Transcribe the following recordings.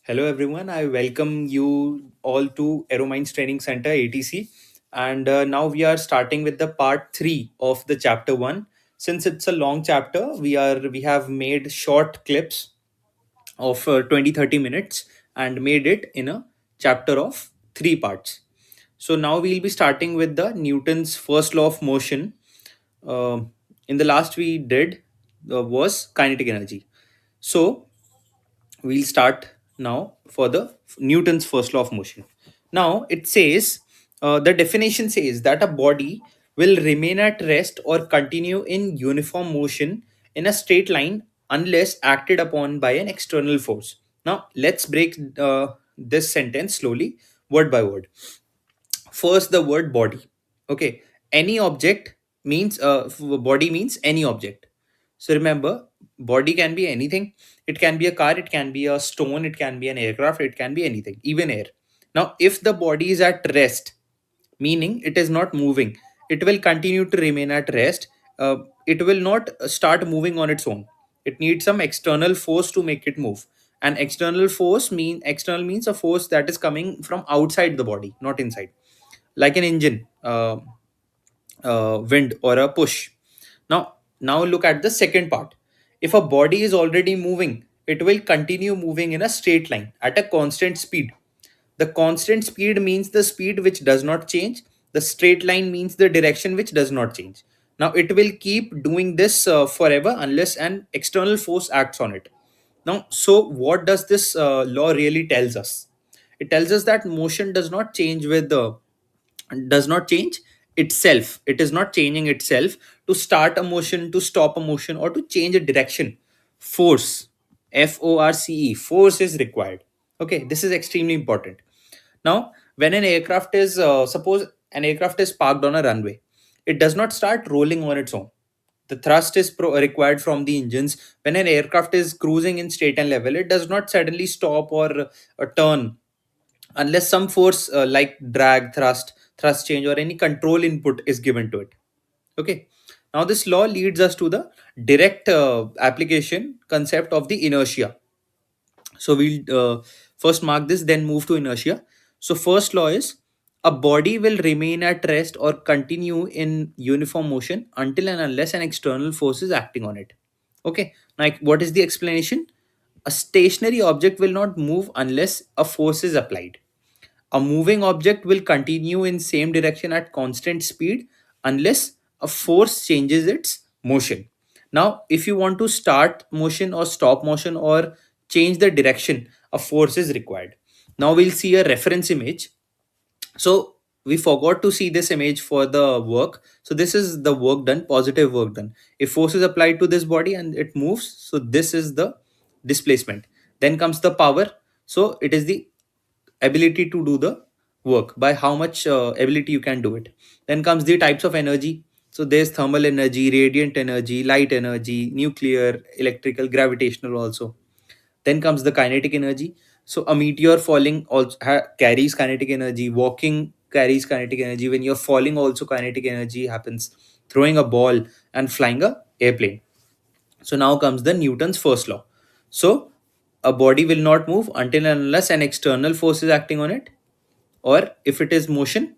Hello, everyone. I welcome you all to Aerominds Training Center (ATC), and now we are starting with the part three of the chapter one. Since it's a long chapter, we have made short clips of 20-30 minutes and made it in a chapter of three parts. So now we'll be starting with the Newton's first law of motion. In the last we did was kinetic energy. So we'll start now for the Newton's first law of motion. Now it says the definition says that a body will remain at rest or continue in uniform motion in a straight line unless acted upon by an external force. Now let's break this sentence slowly, word by word. First, the word body. Okay, any object means body means any object. So remember, body can be anything. It can be a car, it can be a stone, it can be an aircraft, it can be anything, even air. Now if the body is at rest, meaning it is not moving, it will continue to remain at rest. It will not start moving on its own. It needs some external force to make it move. And external means a force that is coming from outside the body, not inside, like an engine, wind or a push. Now look at the second part. If a body is already moving, it will continue moving in a straight line at a constant speed. The constant speed means the speed which does not change. The straight line means the direction which does not change. Now it will keep doing this forever unless an external force acts on it. Now, so what does this law really tells us? It tells us that motion does not change itself. It is not changing itself to start a motion, to stop a motion, or to change a direction. Force, force is required. Okay, this is extremely important. Now when an aircraft is suppose an aircraft is parked on a runway, it does not start rolling on its own. The thrust is required from the engines. When an aircraft is cruising in straight and level, it does not suddenly stop or turn unless some force like drag, thrust change, or any control input is given to it. Okay, now this law leads us to the direct application concept of the inertia. So we'll first mark this, then move to inertia. So first law is a body will remain at rest or continue in uniform motion until and unless an external force is acting on it. Okay, like what is the explanation? A stationary object will not move unless a force is applied. A moving object will continue in same direction at constant speed unless a force changes its motion. Now, if you want to start motion or stop motion or change the direction, a force is required. Now we'll see a reference image. So we forgot to see this image for the work. So this is the work done, positive work done. If force is applied to this body and it moves, so this is the displacement. Then comes the power. So it is the ability to do the work, by how much ability you can do it. Then comes the types of energy. So there's thermal energy, radiant energy, light energy, nuclear, electrical, gravitational also. Then comes the kinetic energy. So a meteor falling also carries kinetic energy. Walking carries kinetic energy. When you're falling, also kinetic energy happens. Throwing a ball and flying a airplane. So now comes the Newton's first law. So a body will not move until and unless an external force is acting on it, or if it is motion,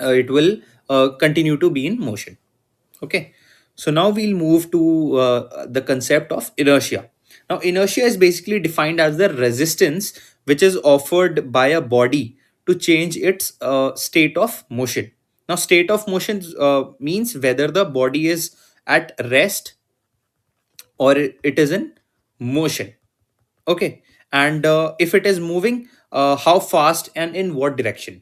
it will continue to be in motion. Okay, so now we'll move to the concept of inertia. Now inertia is basically defined as the resistance which is offered by a body to change its state of motion. Now state of motion means whether the body is at rest or it is in motion. Okay, and if it is moving, how fast and in what direction.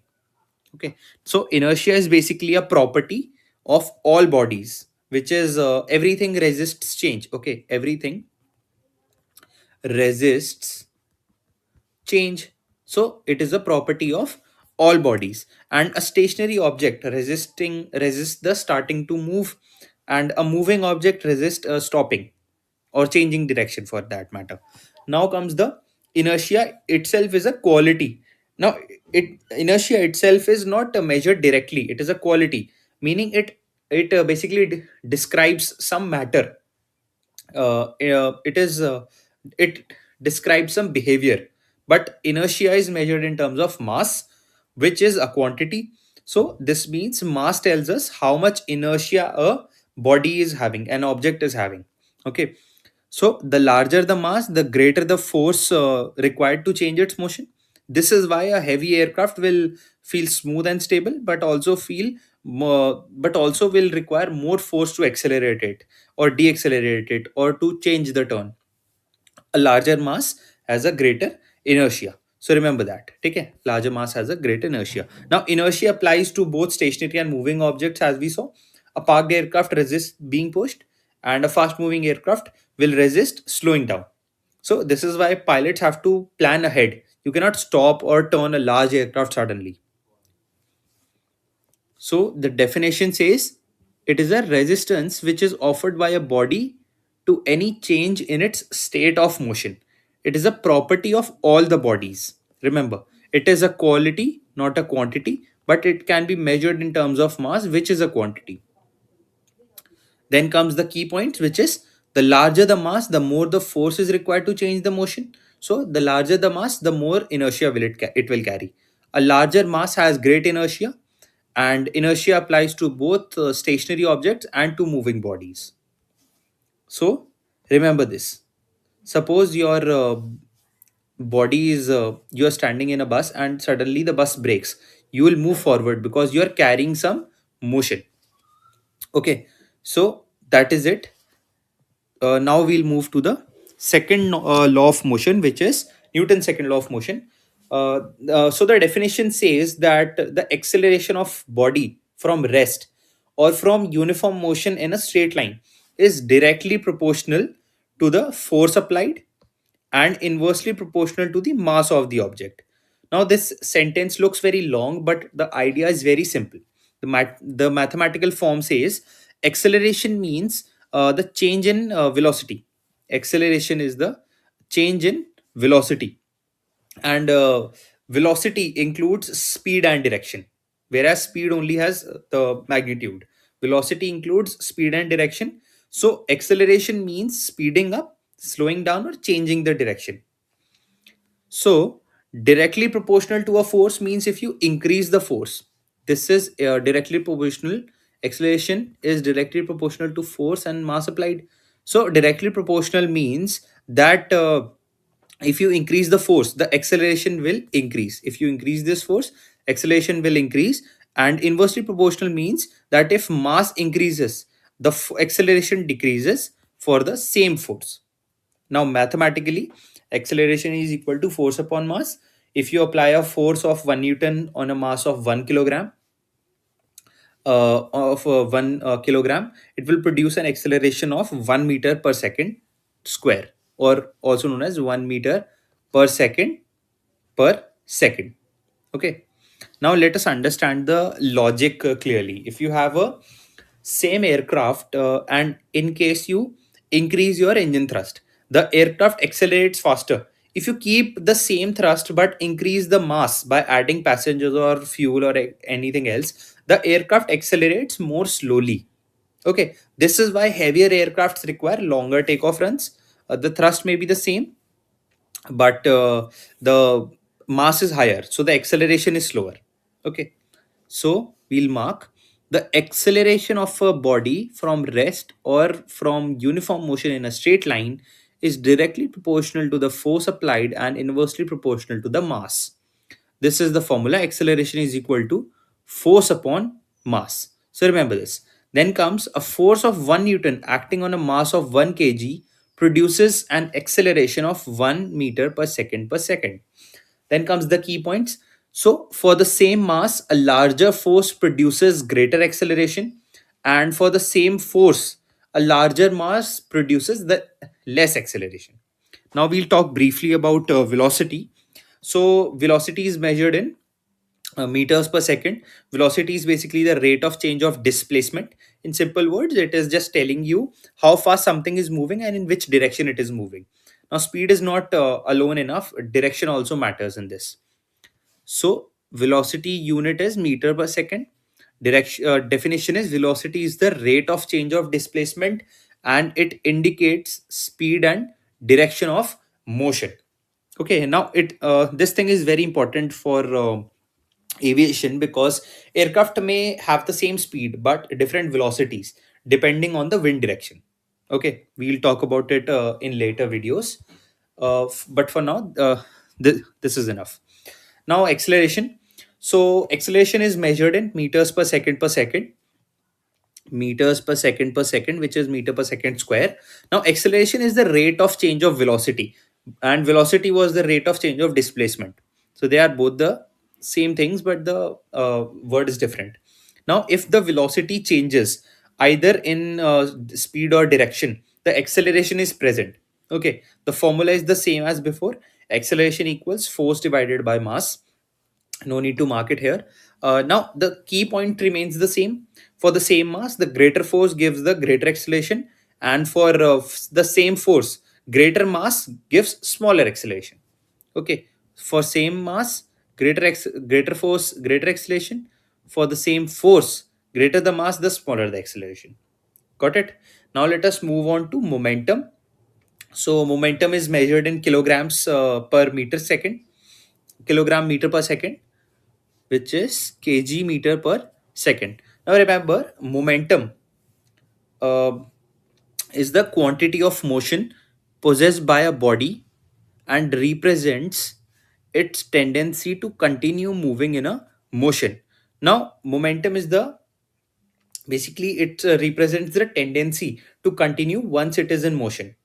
Okay, so inertia is basically a property of all bodies, which is everything resists change. Okay, everything resists change. So it is a property of all bodies, and a stationary object resists the starting to move, and a moving object resists stopping or changing direction for that matter. Now comes the inertia itself is a quality. Now inertia itself is not measured directly, it is a quality, meaning it basically describes some matter. It describes some behavior. but inertia is measured in terms of mass, which is a quantity. So this means mass tells us how much inertia a body is having, an object is having. Okay, so the larger the mass, the greater the force required to change its motion. This is why a heavy aircraft will feel smooth and stable, but also feel more, but also will require more force to accelerate it or deaccelerate it or to change the turn. A larger mass has a greater inertia. So remember that. Okay, larger mass has a greater inertia. Now inertia applies to both stationary and moving objects, as we saw. A parked aircraft resists being pushed, and a fast moving aircraft will resist slowing down. So this is why pilots have to plan ahead. You cannot stop or turn a large aircraft suddenly. So the definition says it is a resistance which is offered by a body to any change in its state of motion. It is a property of all the bodies. Remember, it is a quality, not a quantity, but it can be measured in terms of mass, which is a quantity. Then comes the key point, which is the larger the mass, the more the force is required to change the motion. So the larger the mass, the more inertia it will carry. A larger mass has great inertia, and inertia applies to both stationary objects and to moving bodies. So remember this. Suppose your body is you are standing in a bus and suddenly the bus breaks. You will move forward because you are carrying some motion. Okay, so that is it. Now we'll move to the second law of motion, which is Newton's second law of motion. So the definition says that the acceleration of body from rest or from uniform motion in a straight line is directly proportional to the force applied and inversely proportional to the mass of the object. Now, this sentence looks very long, but the idea is very simple. The mathematical form says acceleration means the change in velocity. Acceleration is the change in velocity, and velocity includes speed and direction, whereas speed only has the magnitude. Velocity includes speed and direction. So, acceleration means speeding up, slowing down, or changing the direction. So, directly proportional to a force means if you increase the force, this is directly proportional. Acceleration is directly proportional to force and mass applied. So, directly proportional means that if you increase the force, the acceleration will increase. If you increase this force, acceleration will increase. And inversely proportional means that if mass increases, the acceleration decreases for the same force. Now, mathematically, acceleration is equal to force upon mass. If you apply a force of 1 Newton on a mass of 1 kilogram, of 1 kilogram, it will produce an acceleration of 1 meter per second square, or also known as 1 meter per second per second. Okay. Now let us understand the logic clearly. If you have a same aircraft and in case you increase your engine thrust, the aircraft accelerates faster. If you keep the same thrust but increase the mass by adding passengers or fuel or anything else, the aircraft accelerates more slowly. Okay, this is why heavier aircrafts require longer takeoff runs. The thrust may be the same, but the mass is higher, so the acceleration is slower. Okay, so we'll mark the acceleration of a body from rest or from uniform motion in a straight line is directly proportional to the force applied and inversely proportional to the mass. This is the formula. Acceleration is equal to force upon mass. So remember this. Then comes a force of 1 Newton acting on a mass of 1 kg produces an acceleration of 1 meter per second per second. Then comes the key points. So for the same mass, a larger force produces greater acceleration, and for the same force, a larger mass produces the less acceleration. Now we'll talk briefly about velocity. So velocity is measured in meters per second. Velocity is basically the rate of change of displacement. In simple words, it is just telling you how fast something is moving and in which direction it is moving. Now, speed is not alone enough. Direction also matters in this. So, velocity unit is meter per second. Direction definition is velocity is the rate of change of displacement, and it indicates speed and direction of motion. Okay, now it this thing is very important for aviation, because aircraft may have the same speed but different velocities depending on the wind direction. Okay, we'll talk about it in later videos. But for now, this is enough. Now, acceleration. So, acceleration is measured in meters per second, which is meter per second square. Now, acceleration is the rate of change of velocity, and velocity was the rate of change of displacement. So they are both the same things, but the word is different. Now, if the velocity changes either in speed or direction, the acceleration is present. Okay, the formula is the same as before. Acceleration equals force divided by mass. No need to mark it here. Now the key point remains the same. For the same mass, the greater force gives the greater acceleration, and for the same force, greater mass gives smaller acceleration. Okay, for same mass, greater force, greater acceleration. For the same force, greater the mass, the smaller the acceleration. Got it? Now let us move on to momentum. So momentum is measured in kilograms per meter second, kilogram meter per second, which is kg meter per second. Now remember, momentum uh, is the quantity of motion possessed by a body and represents its tendency to continue moving in a motion. Now, momentum is the basically it represents the tendency to continue once it is in motion.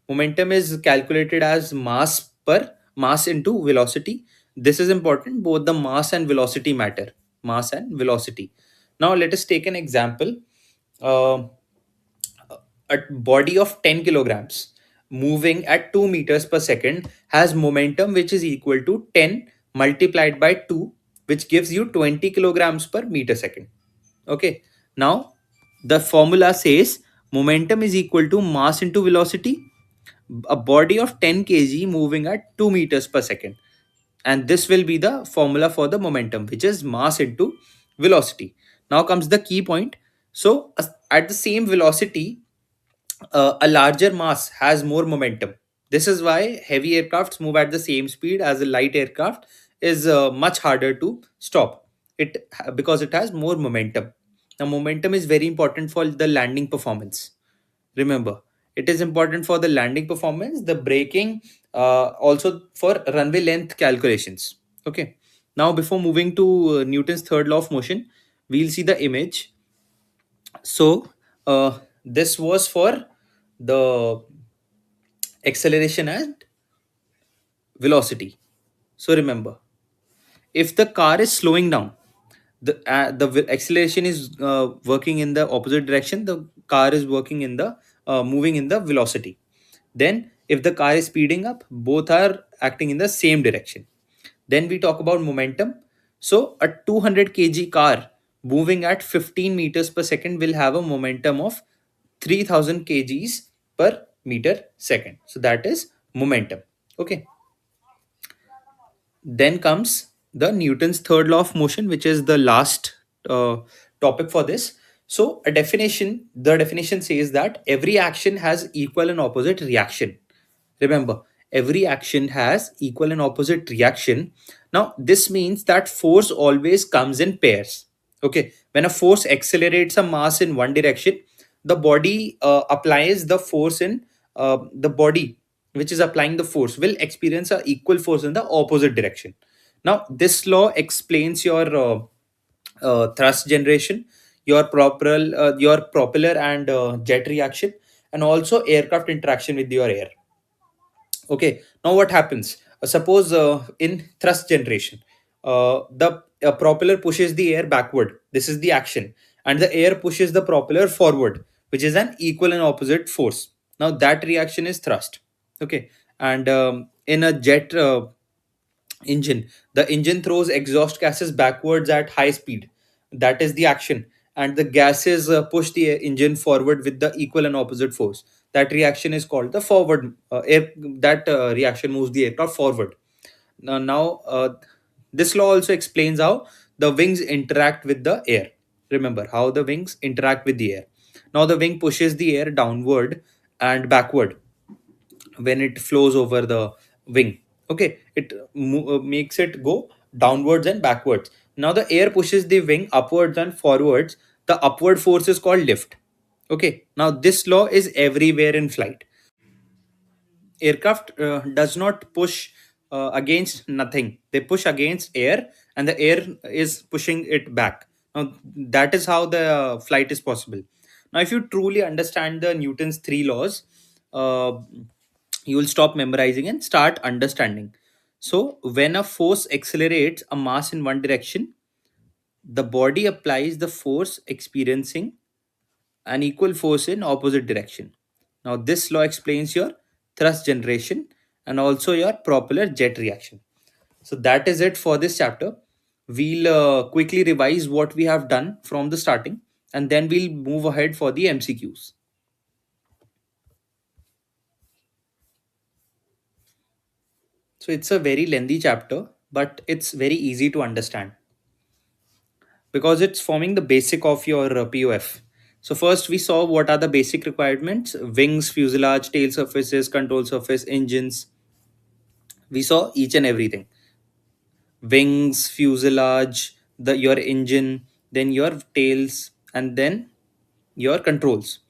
Momentum is calculated as mass into velocity. This is important. Both the mass and velocity matter. Mass and velocity. Now let us take an example. uh, a body of 10 kilograms moving at 2 meters per second has momentum which is equal to 10 multiplied by 2, which gives you 20 kilograms per meter second. Okay, now the formula says momentum is equal to mass into velocity. A body of 10 kg moving at 2 meters per second, and this will be the formula for the momentum, which is mass into velocity. Now comes the key point. So at the same velocity, a larger mass has more momentum. This is why heavy aircrafts move at the same speed as a light aircraft is much harder to stop it, because it has more momentum. Now momentum is very important for the landing performance. Remember, it is important for the landing performance, the braking, also for runway length calculations. Okay, now before moving to Newton's third law of motion, we'll see the image. So this was for the acceleration and velocity. So remember, if the car is slowing down, the acceleration is working in the opposite direction. The car is working in the moving in the velocity. Then, if the car is speeding up, both are acting in the same direction. Then we talk about momentum. So a 200 kg car moving at 15 meters per second will have a momentum of 3000 kgs per meter second. So that is momentum. Okay. Then comes the Newton's third law of motion, which is the last uh, topic for this. So a definition, the definition says that every action has equal and opposite reaction. Remember, every action has equal and opposite reaction. Now, this means that force always comes in pairs. Okay, when a force accelerates a mass in one direction, the body applies the force in the body which is applying the force will experience a equal force in the opposite direction. Now, this law explains your thrust generation, your propeller and jet reaction, and also aircraft interaction with your air. Okay, now what happens? Suppose in thrust generation, the propeller pushes the air backward. This is the action, and the air pushes the propeller forward, which is an equal and opposite force. Now that reaction is thrust. Okay, and in a jet engine, the engine throws exhaust gases backwards at high speed. That is the action, and the gases push the engine forward with the equal and opposite force. That reaction is called the forward air. That reaction moves the aircraft forward. Now, this law also explains how the wings interact with the air. Remember how the wings interact with the air. Now the wing pushes the air downward and backward when it flows over the wing. Okay, it makes it go downwards and backwards. Now the air pushes the wing upwards and forwards. The upward force is called lift. Okay, now this law is everywhere in flight. Aircraft does not push against nothing, they push against air, and the air is pushing it back. Now that is how the flight is possible. Now if you truly understand the Newton's three laws, uh, you will stop memorizing and start understanding. So when a force accelerates a mass in one direction, the body applies the force experiencing an equal force in opposite direction. Now this law explains your thrust generation and also your propeller jet reaction. So that is it for this chapter. We'll quickly revise what we have done from the starting, and then we'll move ahead for the MCQs. So it's a very lengthy chapter, but it's very easy to understand because it's forming the basic of your POF. So first we saw what are the basic requirements: wings, fuselage, tail surfaces, control surface, engines. We saw each and everything: wings, fuselage, the your engine, then your tails, and then your controls.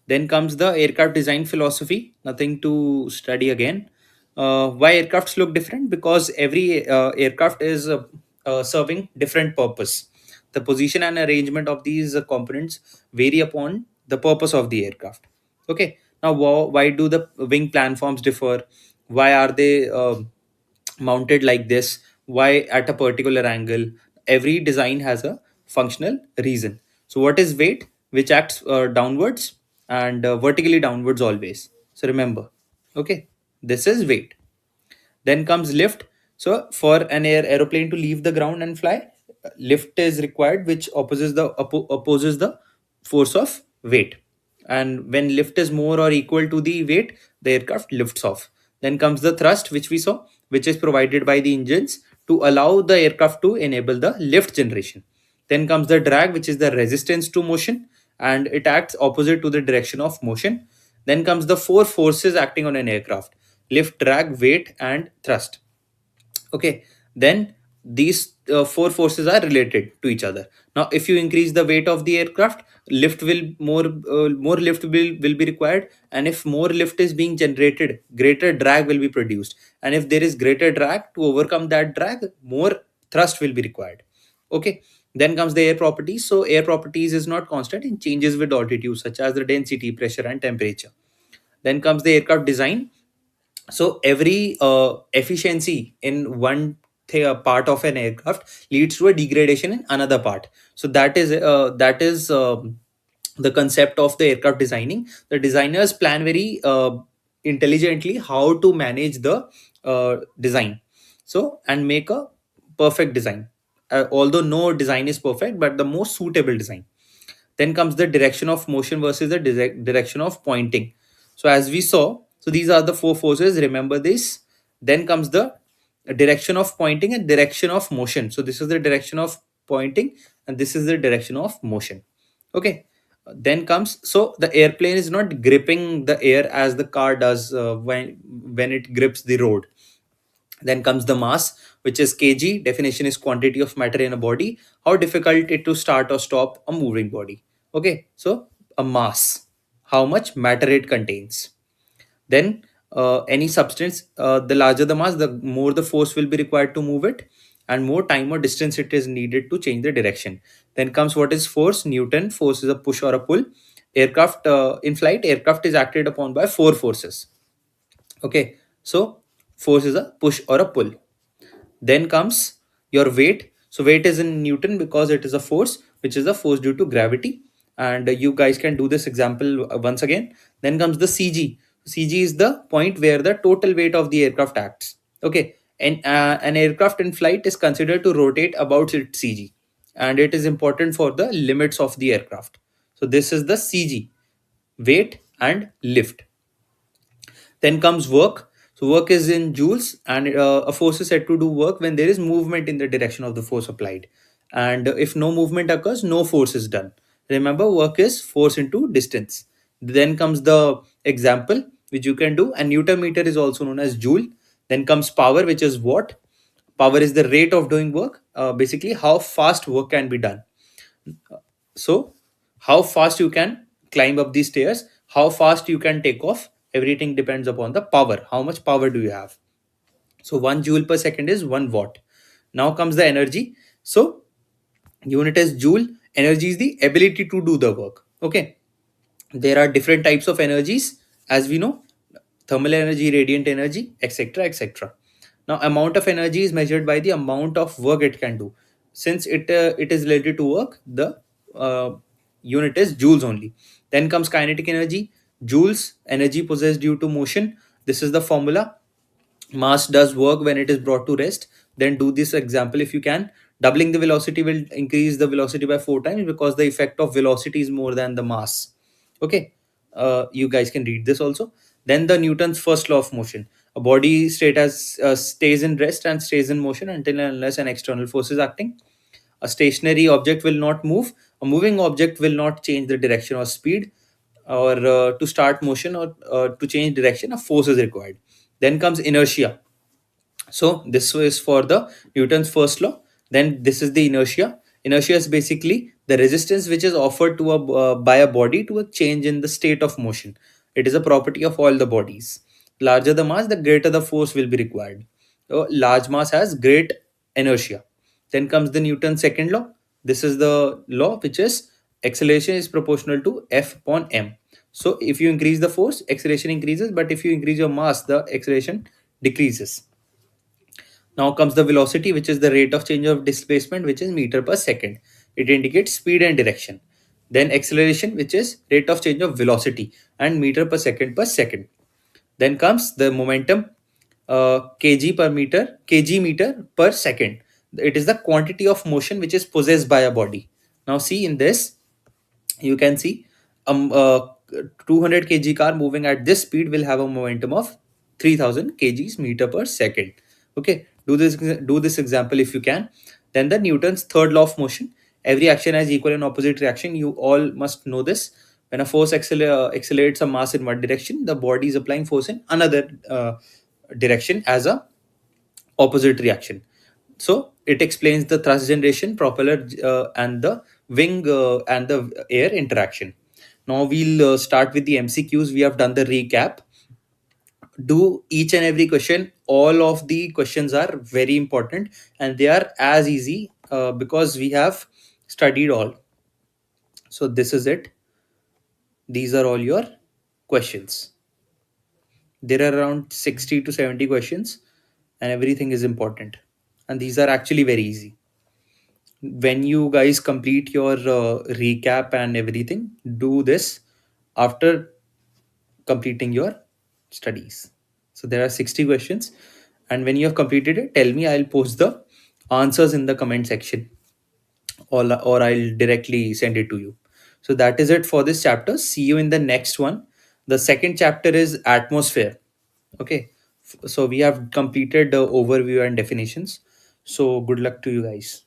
Then comes the aircraft design philosophy, nothing to study again. Why aircrafts look different? Because every aircraft is serving different purpose. The position and arrangement of these components vary upon the purpose of the aircraft. Okay. Now, why do the wing platforms differ? Why are they mounted like this? Why at a particular angle? Every design has a functional reason. So what is weight? Which acts downwards and vertically downwards always. So remember, okay, this is weight. Then comes lift. So for an aeroplane to leave the ground and fly, lift is required, which opposes the force of weight. And when lift is more or equal to the weight, the aircraft lifts off. Then comes the thrust, which we saw, which is provided by the engines to allow the aircraft to enable the lift generation. Then comes the drag, which is the resistance to motion, and it acts opposite to the direction of motion. Then comes the four forces acting on an aircraft: lift, drag, weight, and thrust. Okay, then these four forces are related to each other. Now if you increase the weight of the aircraft, lift will more lift will be required, and if more lift is being generated, greater drag will be produced, and if there is greater drag, to overcome that drag, more thrust will be required. Okay, then comes the air properties. So air properties is not constant, it changes with altitude, such as the density, pressure, and temperature. Then comes the aircraft design. So every efficiency in one part of an aircraft leads to a degradation in another part. So that is the concept of the aircraft designing. The designers plan very intelligently how to manage the design, so and make a perfect design. Although no design is perfect, but the most suitable design. Then comes the direction of motion versus the direction of pointing. So as we saw, so these are the four forces. Remember this. Then comes the direction of pointing and direction of motion. So this is the direction of pointing, and this is the direction of motion. Okay. Then comes, so the airplane is not gripping the air as the car does when it grips the road. Then comes the mass, which is kg. Definition is quantity of matter in a body. How difficult it to start or stop a moving body. Okay, so a mass, how much matter it contains. Then any substance, the larger the mass, the more the force will be required to move it, and more time or distance it is needed to change the direction. Then comes what is force. Newton. Force is a push or a pull. Aircraft, in flight, aircraft is acted upon by four forces. Okay, so force is a push or a pull. Then comes your weight. So weight is in Newton because it is a force, which is a force due to gravity. And you guys can do this example once again. Then comes the CG. CG is the point where the total weight of the aircraft acts. Okay, and an aircraft in flight is considered to rotate about its CG, and it is important for the limits of the aircraft. So this is the CG: weight and lift. Then comes work. So work is in joules, and a force is said to do work when there is movement in the direction of the force applied. And if no movement occurs, no force is done. Remember, work is force into distance. Then comes the example which you can do. And Newton meter is also known as joule. Then comes power, which is watt. Power is the rate of doing work, basically how fast work can be done. So how fast you can climb up these stairs, how fast you can take off, everything depends upon the power. How much power do you have? So 1 joule per second is 1 watt. Now comes the energy. So unit is joule. Energy is the ability to do the work. Okay, there are different types of energies, as we know: thermal energy, radiant energy, etc., etc. Now amount of energy is measured by the amount of work it can do. Since it is related to work, the uh, unit is joules only. Then comes kinetic energy. Joules, energy possessed due to motion. This is the formula. Mass does work when it is brought to rest. Then do this example if you can. Doubling the velocity will increase the velocity by 4 times, because the effect of velocity is more than the mass. Okay, you guys can read this also. Then the Newton's first law of motion: a body stays in rest and stays in motion until and unless an external force is acting. A stationary object will not move. A moving object will not change the direction or speed. Or to start motion or to change direction, a force is required. Then comes inertia. So this is for the Newton's first law. Then this is the inertia. Inertia is basically the resistance which is offered to by a body to a change in the state of motion. It is a property of all the bodies. Larger the mass, the greater the force will be required. So large mass has great inertia. Then comes the Newton's second law. This is the law which is acceleration is proportional to F upon m. So if you increase the force, acceleration increases, but if you increase your mass, the acceleration decreases. Now comes the velocity, which is the rate of change of displacement, which is meter per second. It indicates speed and direction. Then acceleration, which is rate of change of velocity, and meter per second per second. Then comes the momentum, kg meter per second. It is the quantity of motion which is possessed by a body. Now see in this, you can see 200 kg car moving at this speed will have a momentum of 3000 kgs meter per second. Okay, do this example if you can. Then the Newton's third law of motion: every action has equal and opposite reaction. You all must know this. When a force accelerates a mass in one direction, the body is applying force in another direction as a opposite reaction. So it explains the thrust generation, propeller, and the wing and the air interaction. Now we'll start with the MCQs. We have done the recap. Do each and every question. All of the questions are very important, and they are as easy because we have studied all. So this is it. These are all your questions. There are around 60 to 70 questions, and everything is important. And these are actually very easy. When you guys complete your recap and everything, do this after completing your studies. So there are 60 questions, and when you have completed it, tell me. I'll post the answers in the comment section, or I'll directly send it to you. So that is it for this chapter. See you in the next one. The second chapter is atmosphere. Okay, so we have completed the overview and definitions. So good luck to you guys.